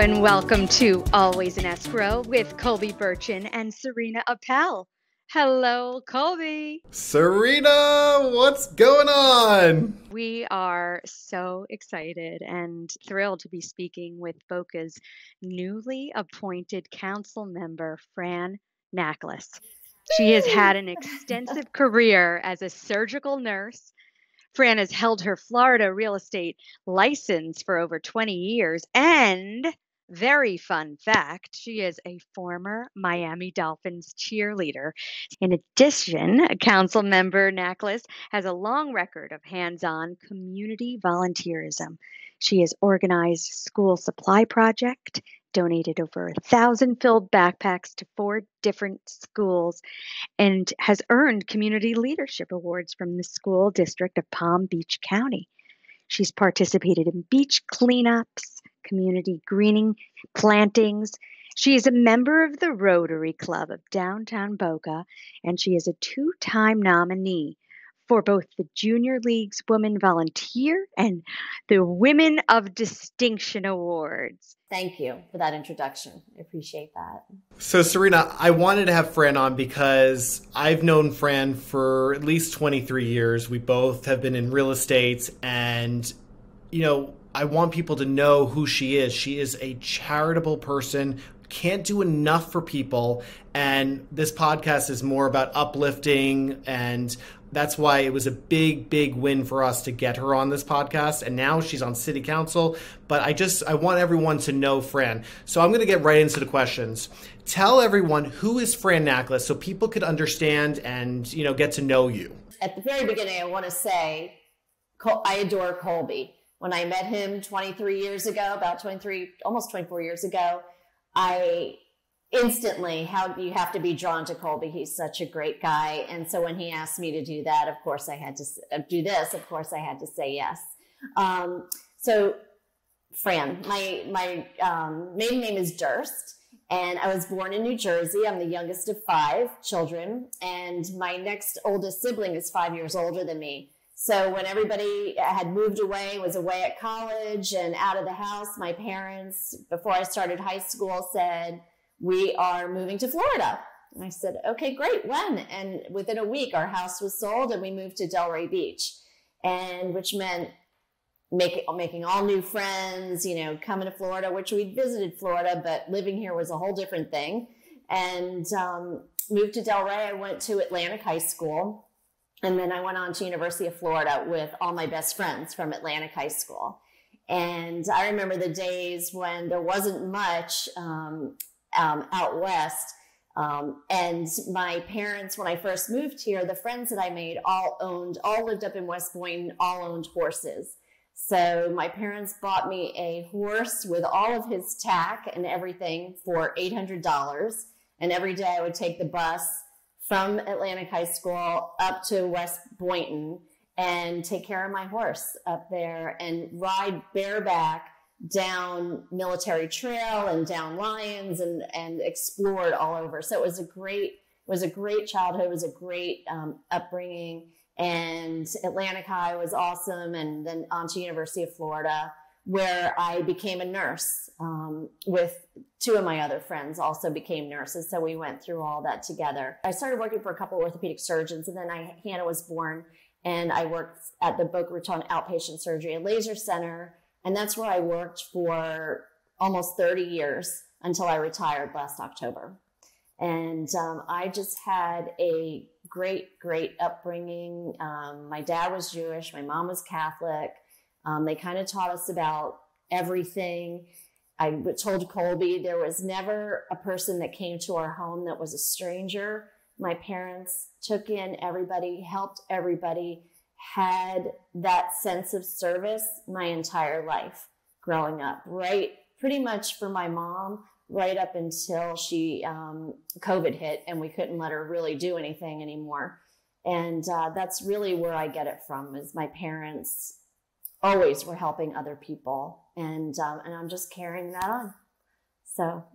and welcome to Always in Escrow with Colby Burchin and Serena Appel. Hello, Colby. Serena, what's going on? We are so excited and thrilled to be speaking with Boca's newly appointed council member, Fran Nachlas. She has had an extensive career as a surgical nurse. Fran has held her Florida real estate license for over 20 years. And very fun fact, she is a former Miami Dolphins cheerleader. In addition, Council Member Nachlas has a long record of hands-on community volunteerism. She has organized a school supply project, donated over 1,000 filled backpacks to 4 different schools, and has earned community leadership awards from the school district of Palm Beach County. She's participated in beach cleanups, community greening, plantings. She is a member of the Rotary Club of Downtown Boca, and she is a 2-time nominee for both the Junior League's Women Volunteer and the Women of Distinction Awards. Thank you for that introduction. I appreciate that. So, Serena, I wanted to have Fran on because I've known Fran for at least 23 years. We both have been in real estate, and, I want people to know who she is. She is a charitable person, can't do enough for people, and this podcast is more about uplifting, and that's why it was a big, big win for us to get her on this podcast. And now she's on city council. But I want everyone to know Fran. So I'm going to get right into the questions. Tell everyone, who is Fran Nachlas so people could understand and, get to know you. At the very beginning, I want to say I adore Colby. When I met him 23 years ago, almost 24 years ago, I instantly, you have to be drawn to Colby. He's such a great guy. And so when he asked me to do that, of course I had to do this. Of course I had to say yes. So Fran, my maiden name is Durst, and I was born in New Jersey. I'm the youngest of 5 children, and my next oldest sibling is 5 years older than me. So when everybody had moved away, was away at college and out of the house, my parents, before I started high school, said, "We are moving to Florida." And I said, "Okay, great. When?" And within a week, our house was sold and we moved to Delray Beach, and which meant making all new friends, coming to Florida, which we'd visited Florida, but living here was a whole different thing. And moved to Delray. I went to Atlantic High School, and then I went on to University of Florida with all my best friends from Atlantic High School. And I remember the days when there wasn't much out west. And my parents, when I first moved here, the friends that I made all lived up in West Boynton, all owned horses. So my parents bought me a horse with all of his tack and everything for $800. And every day I would take the bus from Atlantic High School up to West Boynton and take care of my horse up there and ride bareback down Military Trail and down Lyons and explored all over. So it was a great childhood. It was a great upbringing. And Atlantic High was awesome. And then on to University of Florida, where I became a nurse with 2 of my other friends also became nurses. So we went through all that together. I started working for a couple of orthopedic surgeons, and then Hannah was born, and I worked at the Boca Raton Outpatient Surgery and Laser Center. And that's where I worked for almost 30 years until I retired last October. And I just had a great, great upbringing. My dad was Jewish. My mom was Catholic. They kind of taught us about everything. I told Colby there was never a person that came to our home that was a stranger. My parents took in everybody, helped everybody, had that sense of service my entire life growing up, right? Pretty much for my mom, right up until COVID hit and we couldn't let her really do anything anymore. And that's really where I get it from, is my parents always were helping other people. And I'm just carrying that on. So,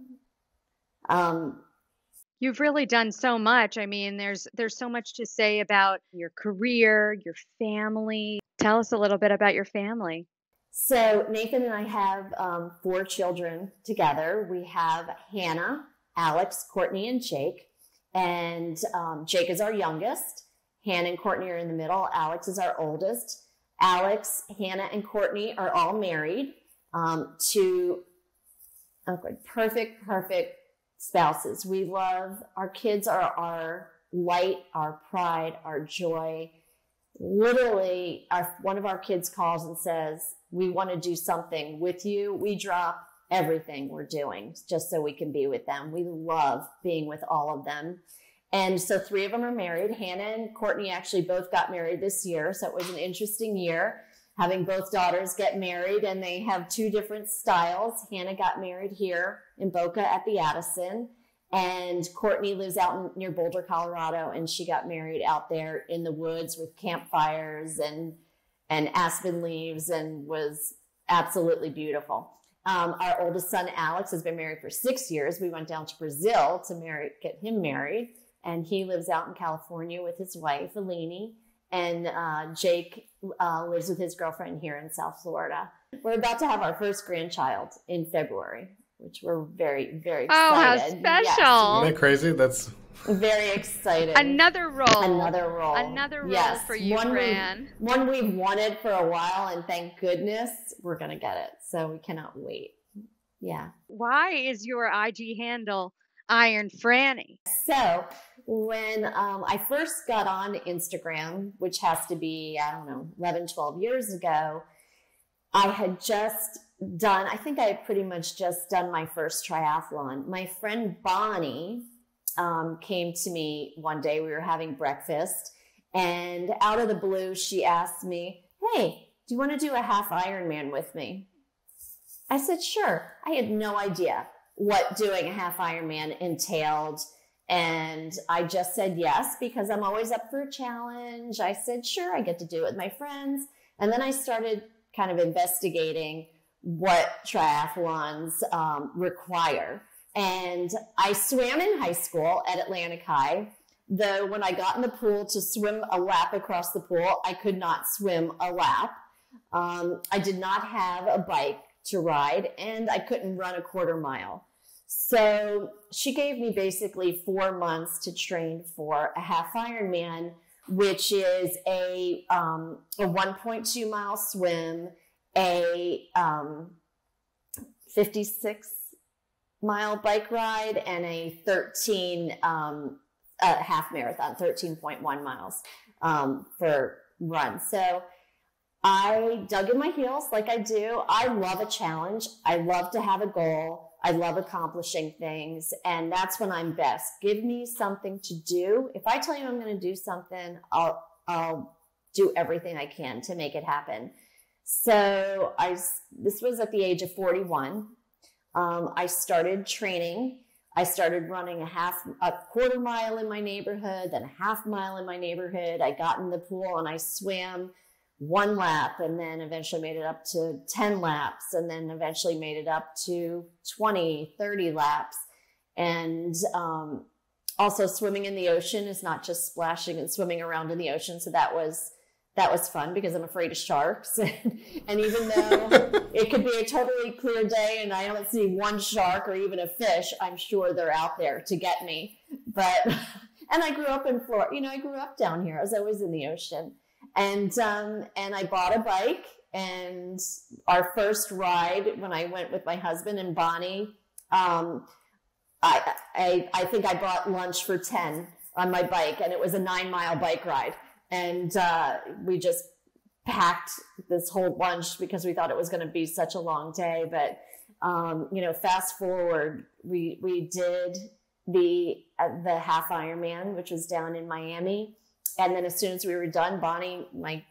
You've really done so much. I mean, there's so much to say about your career, your family. Tell us a little bit about your family. So Nathan and I have 4 children together. We have Hannah, Alex, Courtney, and Jake. And Jake is our youngest. Hannah and Courtney are in the middle. Alex is our oldest. Alex, Hannah, and Courtney are all married to perfect spouses. We love, our kids are our light, our pride, our joy. Literally, one of our kids calls and says, we want to do something with you. We drop everything we're doing just so we can be with them. We love being with all of them. And so 3 of them are married. Hannah and Courtney actually both got married this year. So it was an interesting year having both daughters get married, and they have 2 different styles. Hannah got married here in Boca at the Addison, and Courtney lives out near Boulder, Colorado, and she got married out there in the woods with campfires and aspen leaves, and was absolutely beautiful. Our oldest son, Alex, has been married for 6 years. We went down to Brazil to get him married, and he lives out in California with his wife, Alini. And Jake lives with his girlfriend here in South Florida. We're about to have our first grandchild in February, which we're very, very excited. Oh, how special. Yes. Isn't that crazy? That's very excited. Another role. Another role Yes. For you, Fran. One we've wanted for a while, and thank goodness we're going to get it. So we cannot wait. Yeah. Why is your IG handle Iron Franny? So when I first got on Instagram, which has to be, 11, 12 years ago, I had just done, I think I had pretty much just done my first triathlon. My friend Bonnie came to me one day. We were having breakfast, and out of the blue, she asked me, hey, do you want to do a half Ironman with me? I said, sure. I had no idea what doing a half Ironman entailed. And I just said yes, because I'm always up for a challenge. I said, sure, I get to do it with my friends. And then I started kind of investigating what triathlons require. And I swam in high school at Atlantic High, though when I got in the pool to swim a lap across the pool, I could not swim a lap. I did not have a bike to ride, and I couldn't run a quarter mile. So she gave me basically 4 months to train for a half Ironman, which is a 1.2 mile swim, a 56 mile bike ride, and a 13 half marathon, 13.1 miles for run. So I dug in my heels like I do. I love a challenge. I love to have a goal. I love accomplishing things, and that's when I'm best. Give me something to do. If I tell you I'm going to do something, I'll do everything I can to make it happen. So this was at the age of 41. I started training. I started running a quarter mile in my neighborhood, then a half mile in my neighborhood. I got in the pool and I swam 1 lap, and then eventually made it up to 10 laps, and then eventually made it up to 20, 30 laps. And also swimming in the ocean is not just splashing and swimming around in the ocean. So that was fun, because I'm afraid of sharks. And even though it could be a totally clear day and I don't see one shark or even a fish, I'm sure they're out there to get me. But, and I grew up in Florida, I grew up down here. I was always in the ocean. And I bought a bike, and our first ride when I went with my husband and Bonnie, I think I bought lunch for 10 on my bike, and it was a 9-mile bike ride. And we just packed this whole lunch because we thought it was going to be such a long day. But, fast forward, we did the half Ironman, which was down in Miami. And then as soon as we were done, Bonnie, my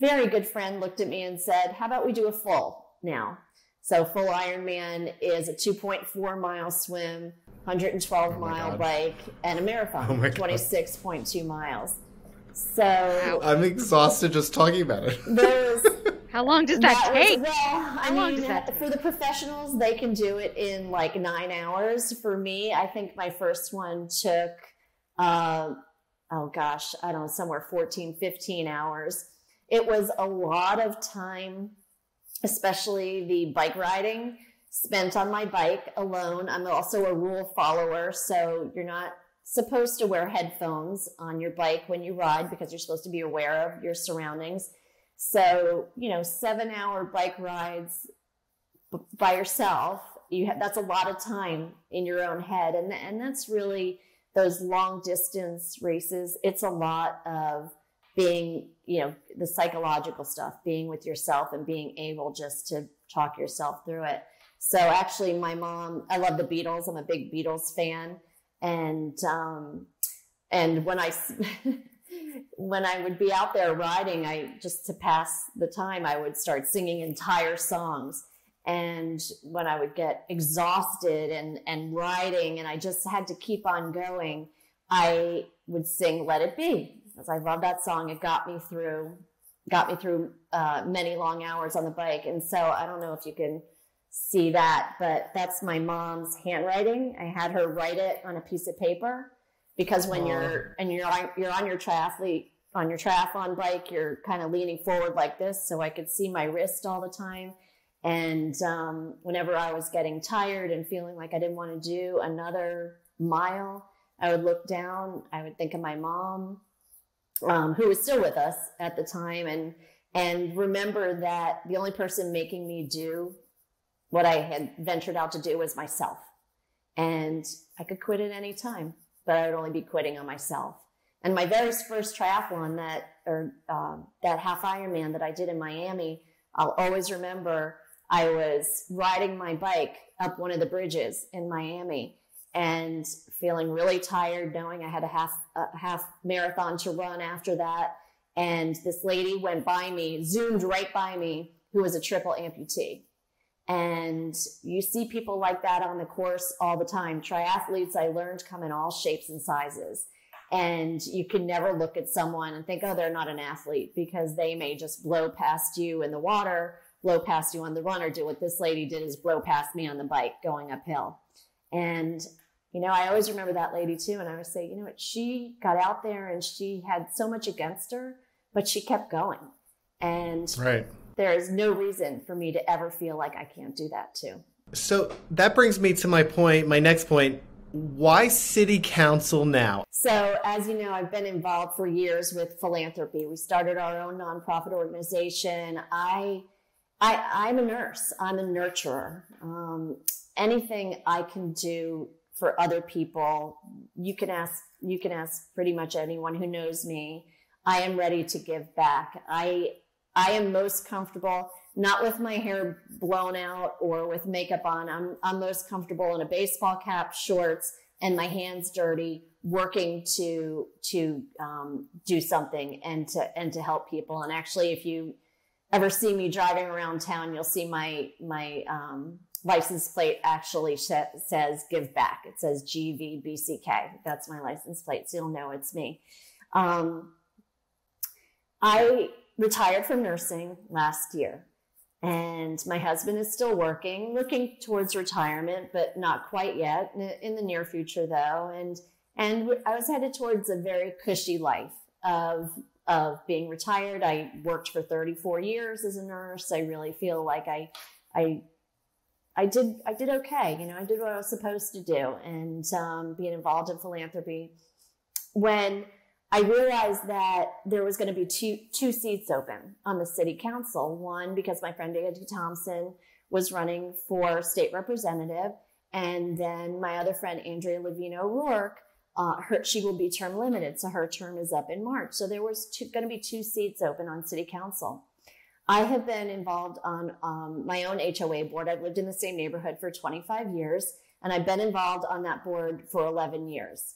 very good friend, looked at me and said, how about we do a full now? So full Ironman is a 2.4 mile swim, 112 mile bike, and a marathon, 26.2 miles. So I'm exhausted just talking about it. How long does that take? For the professionals, they can do it in like 9 hours. For me, I think my first one took, somewhere 14, 15 hours. It was a lot of time especially the bike riding, spent on my bike alone. I'm also a rule follower, so you're not supposed to wear headphones on your bike when you ride because you're supposed to be aware of your surroundings. So, 7-hour bike rides by yourself, that's a lot of time in your own head. And that's really those long distance races. It's a lot of being, the psychological stuff, being with yourself and being able just to talk yourself through it. So actually my mom, I love the Beatles. I'm a big Beatles fan. And when I, when I would be out there riding, just to pass the time, I would start singing entire songs. And when I would get exhausted and riding and I just had to keep on going, I would sing Let It Be, because I love that song. It got me through many long hours on the bike. And so I don't know if you can see that, but that's my mom's handwriting. I had her write it on a piece of paper, because when you're on your triathlon bike, you're kind of leaning forward like this, so I could see my wrist all the time. And whenever I was getting tired and feeling like I didn't want to do another mile, I would look down, I would think of my mom, who was still with us at the time, and remember that the only person making me do what I had ventured out to do was myself. And I could quit at any time, but I would only be quitting on myself. And my very first triathlon, that half Ironman that I did in Miami, I'll always remember I was riding my bike up one of the bridges in Miami and feeling really tired, knowing I had a half marathon to run after that. And this lady went by me, zoomed right by me, who was a triple amputee. And you see people like that on the course all the time. Triathletes, I learned, come in all shapes and sizes. And you can never look at someone and think, oh, they're not an athlete, because they may just blow past you in the water, blow past you on the run, or do what this lady did, is blow past me on the bike going uphill. And, I always remember that lady too. And I would say, she got out there and she had so much against her, but she kept going. And right. There is no reason for me to ever feel like I can't do that too. So that brings me to my next point. Why city council now? So as you know, I've been involved for years with philanthropy. We started our own nonprofit organization. I'm a nurse. I'm a nurturer. Anything I can do for other people, you can ask pretty much anyone who knows me. I am ready to give back. I am most comfortable not with my hair blown out or with makeup on. I'm most comfortable in a baseball cap, shorts, and my hands dirty, working to do something and to help people. And actually, if you ever see me driving around town, you'll see my license plate actually says "Give Back." It says GVBCK. That's my license plate, so you'll know it's me. I retired from nursing last year, and my husband is still looking towards retirement, but not quite yet. In the near future, though, and I was headed towards a very cushy life of being retired. I worked for 34 years as a nurse. I really feel like I did okay. I did what I was supposed to do, and being involved in philanthropy. When I realized that there was going to be two seats open on the city council. One, because my friend Andy Thompson was running for state representative, and then my other friend Andrea Levine O'Rourke, she will be term limited, so her term is up in March. So there was going to be two seats open on city council. I have been involved on my own HOA board. I've lived in the same neighborhood for 25 years, and I've been involved on that board for 11 years.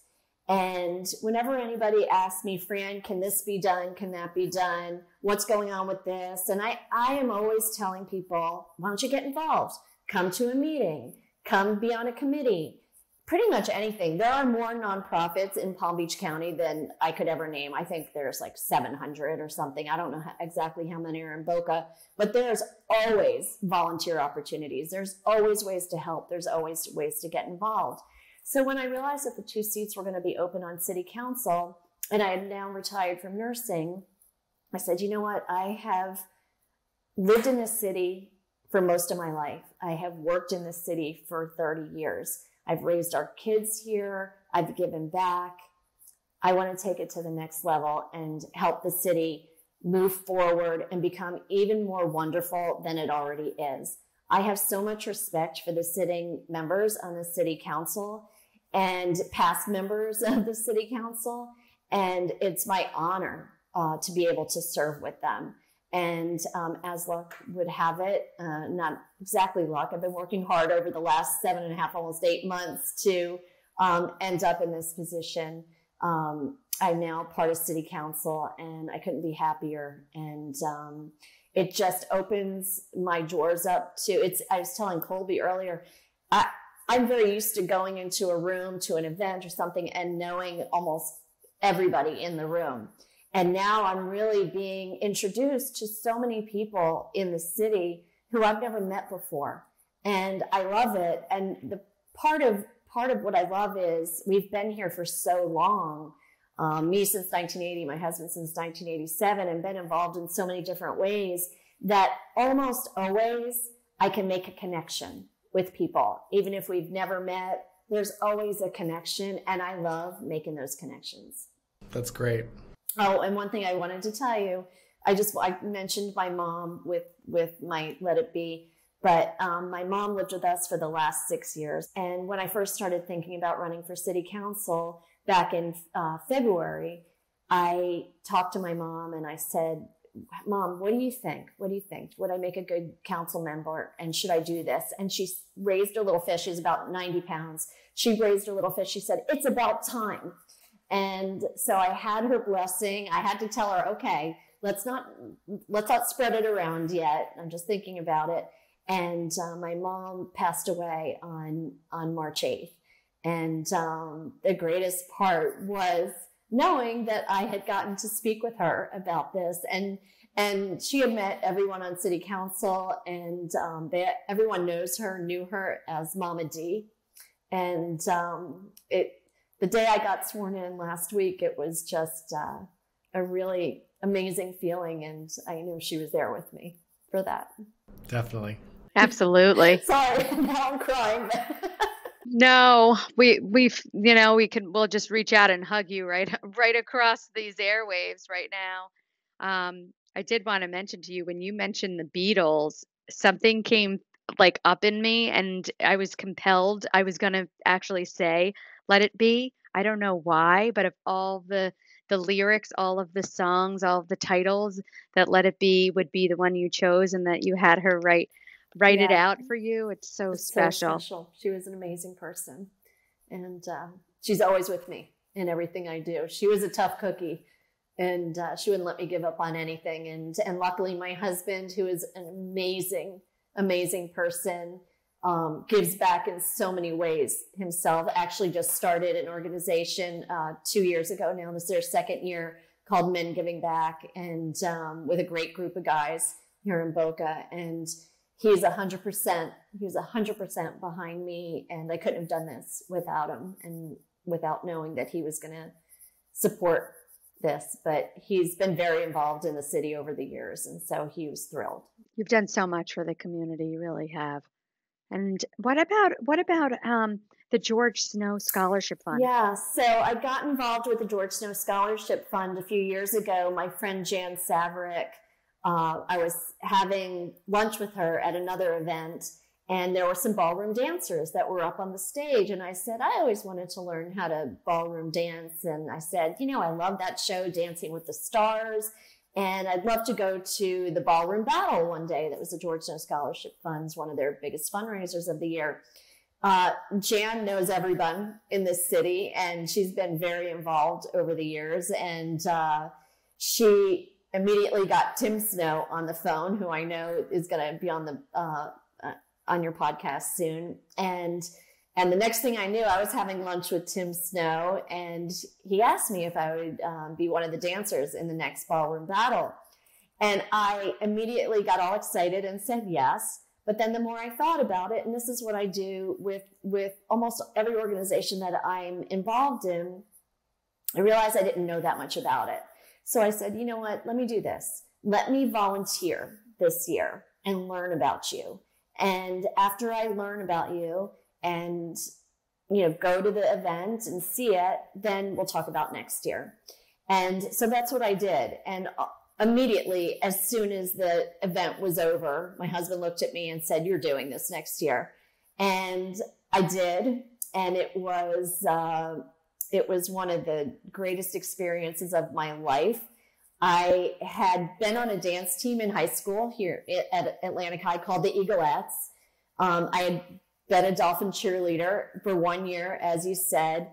And whenever anybody asks me, Fran, can this be done? Can that be done? What's going on with this? And I am always telling people, why don't you get involved? Come to a meeting. Come be on a committee. Pretty much anything. There are more nonprofits in Palm Beach County than I could ever name. I think there's like 700 or something. I don't know exactly how many are in Boca, but there's always volunteer opportunities. There's always ways to help. There's always ways to get involved. So when I realized that the two seats were going to be open on city council, and I had now retired from nursing, I said, you know what? I have lived in this city for most of my life. I have worked in this city for 30 years. I've raised our kids here. I've given back. I want to take it to the next level and help the city move forward and become even more wonderful than it already is. I have so much respect for the sitting members on the city council and past members of the city council. And it's my honor to be able to serve with them. And as luck would have it, not exactly luck, I've been working hard over the last 7.5, almost 8 months to end up in this position. I'm now part of city council, and I couldn't be happier. And it just opens my doors up to, I was telling Colby earlier, I'm very used to going into a room, to an event or something, and knowing almost everybody in the room. And now I'm really being introduced to so many people in the city who I've never met before. And I love it. And the part of what I love is we've been here for so long, me since 1980, my husband since 1987, and been involved in so many different ways that almost always I can make a connection with people. Even if we've never met, there's always a connection, and I love making those connections. That's great. Oh, and one thing I wanted to tell you, I mentioned my mom with my Let It Be, but my mom lived with us for the last 6 years. And when I first started thinking about running for city council back in February, I talked to my mom and I said, Mom, what do you think? What do you think? Would I make a good council member? And should I do this? And she raised her little fish. She's about 90 pounds. She raised her little fish. She said, it's about time. And so I had her blessing. I had to tell her, okay, let's not spread it around yet. I'm just thinking about it. And my mom passed away on March 8th. And the greatest part was knowing that I had gotten to speak with her about this. And she had met everyone on city council, and everyone knew her as Mama D. And the day I got sworn in last week, it was just a really amazing feeling. And I knew she was there with me for that. Definitely. Absolutely. Sorry, now I'm crying. No, we'll just reach out and hug you right across these airwaves right now. I did want to mention to you, when you mentioned the Beatles, something came like up in me, and I was compelled. I was going to actually say, Let It Be. I don't know why, but of all the lyrics, all of the songs, all of the titles, that Let It Be would be the one you chose, and that you had her write it out for you. It's so special. So special. She was an amazing person. And she's always with me in everything I do. She was a tough cookie, and she wouldn't let me give up on anything. And luckily my husband, who is an amazing, amazing person, gives back in so many ways himself. Actually just started an organization 2 years ago now. This is their second year, called Men Giving Back, and with a great group of guys here in Boca. And he's 100%. He was 100% behind me, and I couldn't have done this without him and without knowing that he was going to support this. But he's been very involved in the city over the years, and so he was thrilled. You've done so much for the community, you really have. And what about the George Snow Scholarship Fund? Yeah, so I got involved with the George Snow Scholarship Fund a few years ago. My friend Jan Saverick, I was having lunch with her at another event, and there were some ballroom dancers that were up on the stage. And I said, I always wanted to learn how to ballroom dance. And I said, I love that show, Dancing with the Stars. And I'd love to go to the ballroom battle one day. That was the George Snow Scholarship Fund's one of their biggest fundraisers of the year. Jan knows everyone in this city, and she's been very involved over the years. And she immediately got Tim Snow on the phone, who I know is going to be on your podcast soon. And the next thing I knew, I was having lunch with Tim Snow, and he asked me if I would be one of the dancers in the next ballroom battle. And I immediately got all excited and said yes. But then the more I thought about it, and this is what I do with almost every organization that I'm involved in, I realized I didn't know that much about it. So I said, you know what, let me do this. Let me volunteer. this year and learn about you. And after I learn about you and, go to the event and see it, then we'll talk about next year. And so that's what I did. And immediately, as soon as the event was over, my husband looked at me and said, "You're doing this next year." And I did. And it was one of the greatest experiences of my life. I had been on a dance team in high school here at Atlantic High called the Eaglettes. I had been a dolphin cheerleader for 1 year, as you said.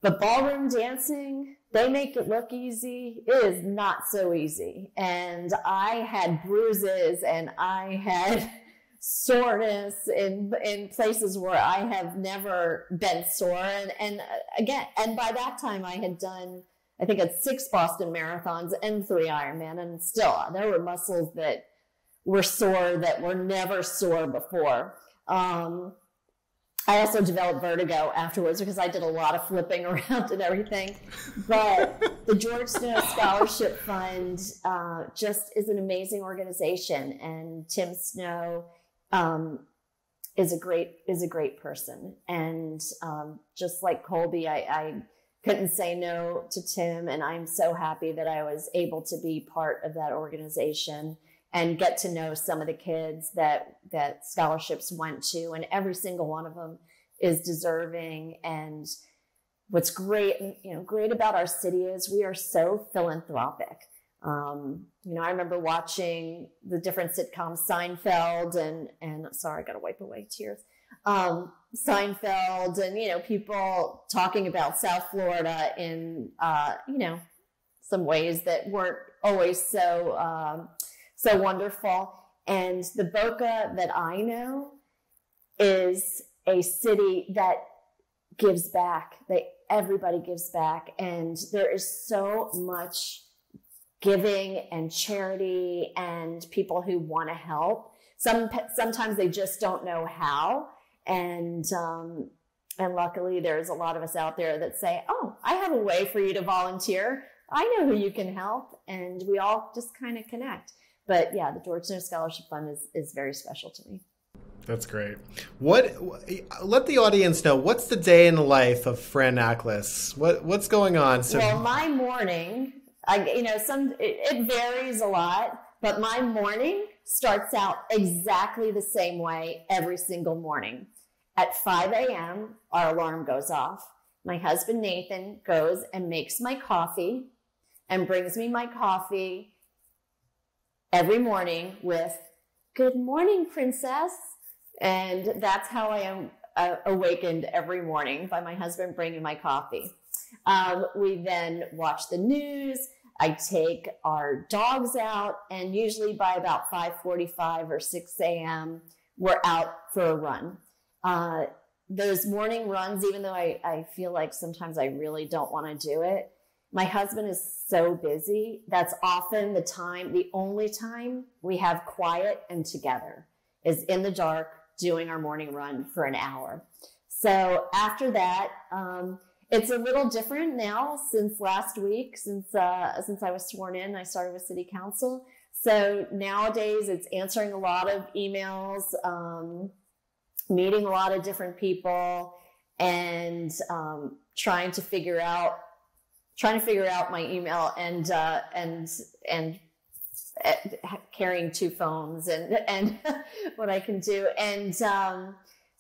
But ballroom dancing, they make it look easy. It is not so easy. And I had bruises and I had soreness in places where I have never been sore. And by that time I had done, I think, 6 Boston marathons and 3 Ironman. And still, there were muscles that were sore that were never sore before. I also developed vertigo afterwards because I did a lot of flipping around and everything. But the George Snow Scholarship Fund just is an amazing organization. And Tim Snow is a great person. And just like Colby, I couldn't say no to Tim. And I'm so happy that I was able to be part of that organization and get to know some of the kids that scholarships went to, and every single one of them is deserving. And what's great about our city is we are so philanthropic. I remember watching the different sitcoms, Seinfeld and sorry, I got to wipe away tears. Seinfeld and, people talking about South Florida in, some ways that weren't always so wonderful. And the Boca that I know is a city that gives back, that everybody gives back. And there is so much giving and charity and people who want to help. Sometimes they just don't know how. And luckily there's a lot of us out there that say, "Oh, I have a way for you to volunteer. I know who you can help." And we all just kind of connect. But yeah, the George Snow Scholarship Fund is very special to me. That's great. Let the audience know, what's the day in the life of Fran Nachlas? What's going on? Well, my morning, it varies a lot, but my morning starts out exactly the same way every single morning. At 5 a.m., our alarm goes off. My husband, Nathan, goes and makes my coffee and brings me my coffee every morning with, "Good morning, princess." And that's how I am awakened every morning, by my husband bringing my coffee. We then watch the news. I take our dogs out, and usually by about 5:45 or 6 a.m., we're out for a run. Those morning runs, even though I feel like sometimes I really don't want to do it, my husband is so busy. That's often the only time we have quiet and together is in the dark doing our morning run for an hour. So after that, it's a little different now since last week, since I was sworn in. I started with City Council. So nowadays it's answering a lot of emails, meeting a lot of different people, and trying to figure out my email and carrying 2 phones and what I can do. And so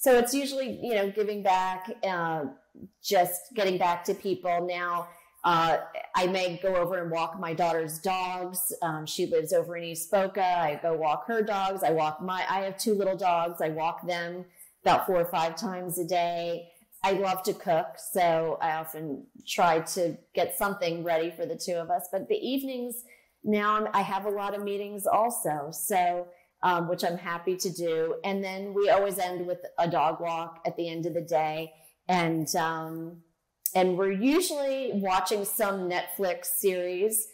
it's usually, giving back, just getting back to people. Now, I may go over and walk my daughter's dogs. She lives over in East Boca. I go walk her dogs. I have 2 little dogs. I walk them about 4 or 5 times a day. I love to cook, so I often try to get something ready for the 2 of us. But the evenings now, I have a lot of meetings also, so which I'm happy to do. And then we always end with a dog walk at the end of the day, and we're usually watching some Netflix series,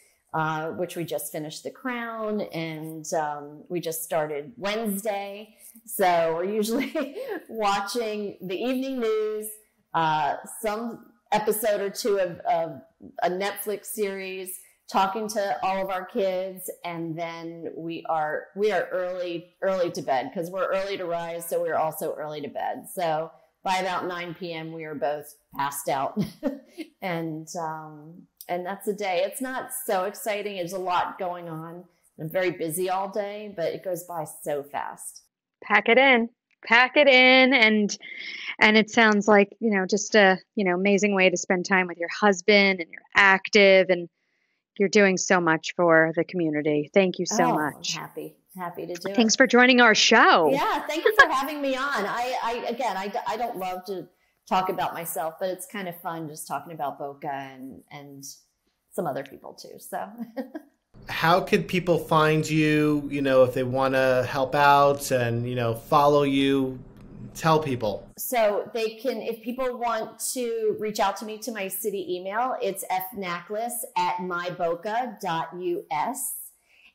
which we just finished The Crown, and we just started Wednesday. So we're usually watching the evening news, some episode or 2 of a Netflix series, talking to all of our kids, and then we are early to bed because we're early to rise, so we're also early to bed. So by about 9 p.m. we are both passed out, and that's the day. It's not so exciting. There's a lot going on. I'm very busy all day, but it goes by so fast. Pack it in. Pack it in, and it sounds like, just a, amazing way to spend time with your husband, and you're active, and you're doing so much for the community. Thank you so much. Happy to do it. Thanks for joining our show. Yeah, thank you for having me on. I don't love to talk about myself, but it's kind of fun just talking about Boca and some other people too. So how could people find you, if they want to help out and, follow you? Tell people. So they can, if people want to reach out to me to my city email, it's fnachlas@myboca.us.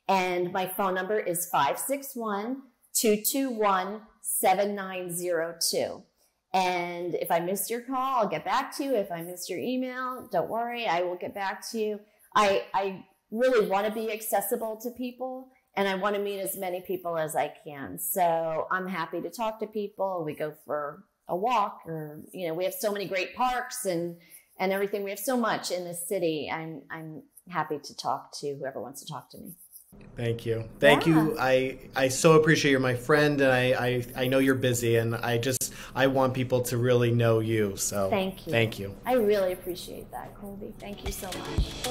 And my phone number is 561-221-7902. And if I missed your call, I'll get back to you. If I missed your email, don't worry, I will get back to you. I really want to be accessible to people, and I want to meet as many people as I can. So I'm happy to talk to people. We go for a walk, or, we have so many great parks and everything. We have so much in this city. I'm happy to talk to whoever wants to talk to me. Thank you. Thank you. I so appreciate you're my friend, and I know you're busy, and I want people to really know you. So thank you. Thank you. I really appreciate that, Colby. Thank you so much.